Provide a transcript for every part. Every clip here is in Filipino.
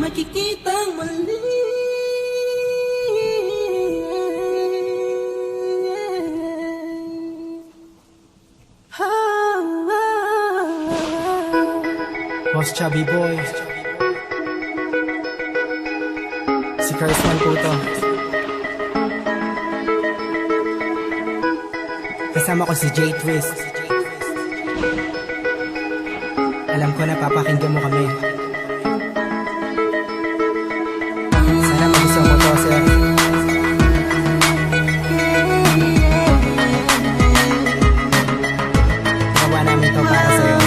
makikitang muli. Boss Chubby Boy, si Karisman po to. Kasama ko si J-Twist. Alam ko na papakinggan mo kami. Sana magustuhan mo to, sir. Gawa namin to para sa'yo.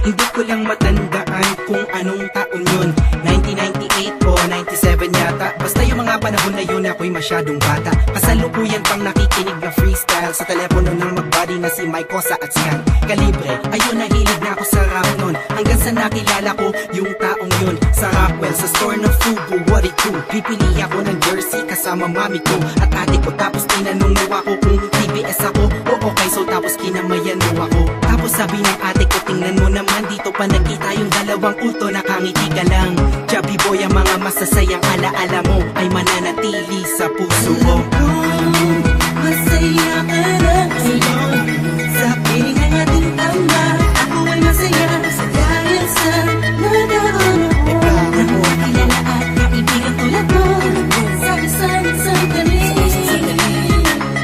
Hindi ko lang matandaan kung anong taon yun, 1998 o 97 yata. Basta yung mga panahon na yun ako'y masyadong bata. Kasalukuyan pang nakikinig na freestyle sa telepono ng magbody na si Mike Cosa at si Han Calibre. Ayun, nahilig na ako sa rap nun, hanggang sa nakilala ko yung taong yun sa Rockwell, sa store ng Fubu, what it do. Pipili ako ng jersey kasama mami ko at ate ko. Tapos tinanong mo ako kung TBS ako o okay, so tapos kinamayan mo ako. Tapos sabi ng ate ko, tingnan mo naman, dito pa nakita yung dalawang ulto, nakangiti ka lang. Chubby boy, ang mga masasayang alaala mo ay mananatili sa puso ko. Masaya ka na ngayon sa piling ng ating tama. Ako ay masaya sa dahil sa nagkaroon ako. Kilala at kaibigan tulad mo sa isang sandali.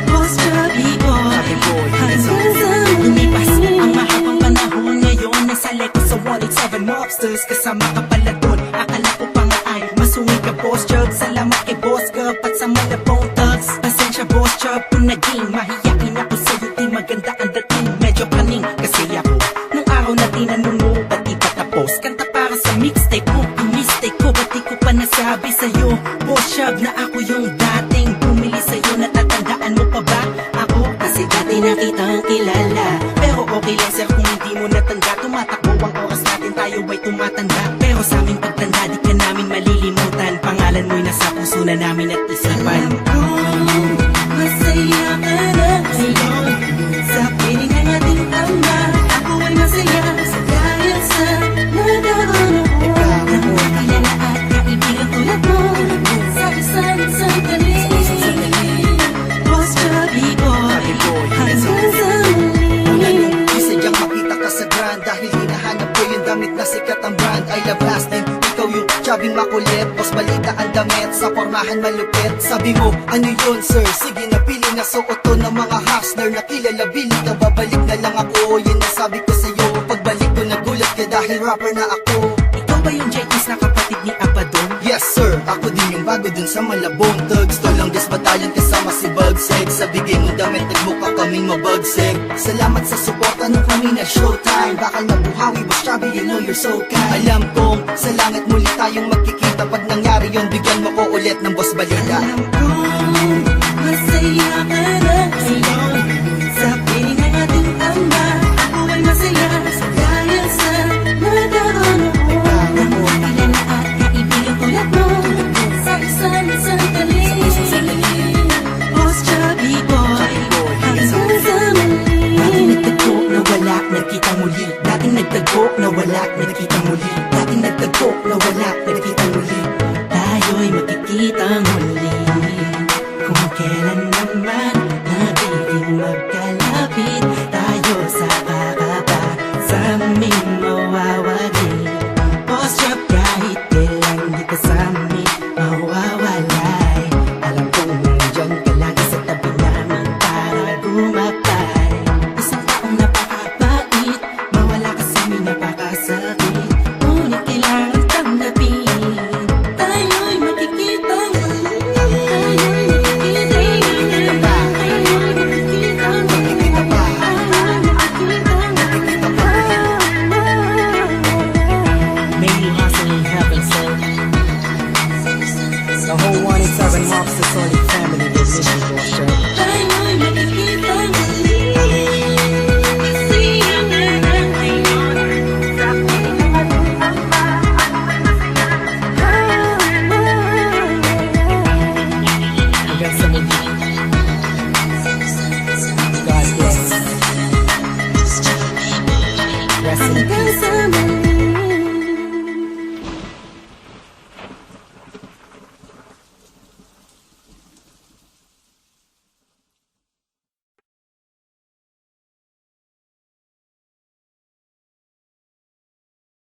Boss Chubby Boy, hanggang sa lumipas ang mahabang panahon, ngayon nasa leko sa 187 Mobsters. Kasama ka pala doon, akala ko pa nga ay masungay ka, Boss Chub. Salamat kay Boss Gub at sa malabong thugs. Pasensya Boss Chub kung naging mahiyain ako sa'yo, di maganda ang dating. Medyo paning kasi ako nung araw na tinanong mo, ba't di pa tapos? Kanta para sa mixtape mo, yung mistake ko, ba't di ko pa nasabi sa'yo, Boss Chub, na ako yung dating bumili sa'yo. Natatandaan mo pa ba ako? Kasi dati nakita ang kilala. Pero okay lang sir kung hindi mo natanda. Tumatakbo ang oras natin, tayo ay tumatanda. Pero sa aming pagtanda, di ka namin malilimutan. Pangalan mo'y nasa puso na namin at isipan. alam ko, masaya ka na ngayon sa piling ng ating tama. Ako ay masaya sa dahil sa nagkaroon ako. Kilala at kaibigan tulad mo sa isang sandali. Boss Chubby Boy, hanggang sa Una muli. nung isadyang makita ka sa grand, dahil hinahanap ko yung damit na sikat ang brand. I love lasting, ikaw yung chubby makulit. Boss balita ang damit, sa pormahan malupit. Sabi mo, ano yun sir? Sige na pili na suot to ng mga hustler na kilala. Bili ka, babalik na lang ako. Yun ang sabi ko sa'yo, pagbalik ko nagulat ka dahil rapper na ako. Ikaw ba yung J-Twist na kapatid ni Apadong? Yes sir, ako din yung bago dun sa Malabon Thugs. To longest battalion kasama si Bugseg. Sa bigay mong damit, nagmukha kaming mabagseg. Salamat sa suporta nung kami na showtime. Bakal mabuhawi, Boss Chubby, you know you're so kind. Alam kong sa langit muli tayong magkikita. Pag nangyari yun, bigyan mo ko ulit ng Boss Balita. Alam ko, masaya ka na ngayon sa piling ng ating tama. Ako ay masaya sa dahil sa nagkaroon ako. Kilala at kaibigan tulad mo sa isang sandali. Boss Chubby Boy, hanggang sa Dating muli. nagtagpo na wala, nagkita muli. Dating nagtagpo na wala, nagkita muli. Dating nagtagpo na wala, nagkita muli. Tayo'y magkikita muli. Kung kailan naman nagiging magkalapit tayo sa kakaba, sa aming mawawali. Boss Chub, kahit kailan di ka sa amin mawawalay. Alam kong nandyan ka lagi sa tabi namin para gumabay. Isang taong napakabait, mawala ka sa amin napakasakit. Ngunit kailangan tanggapin. Tayo'y makikita muli. Tayo'y makikita muli. hanggang sa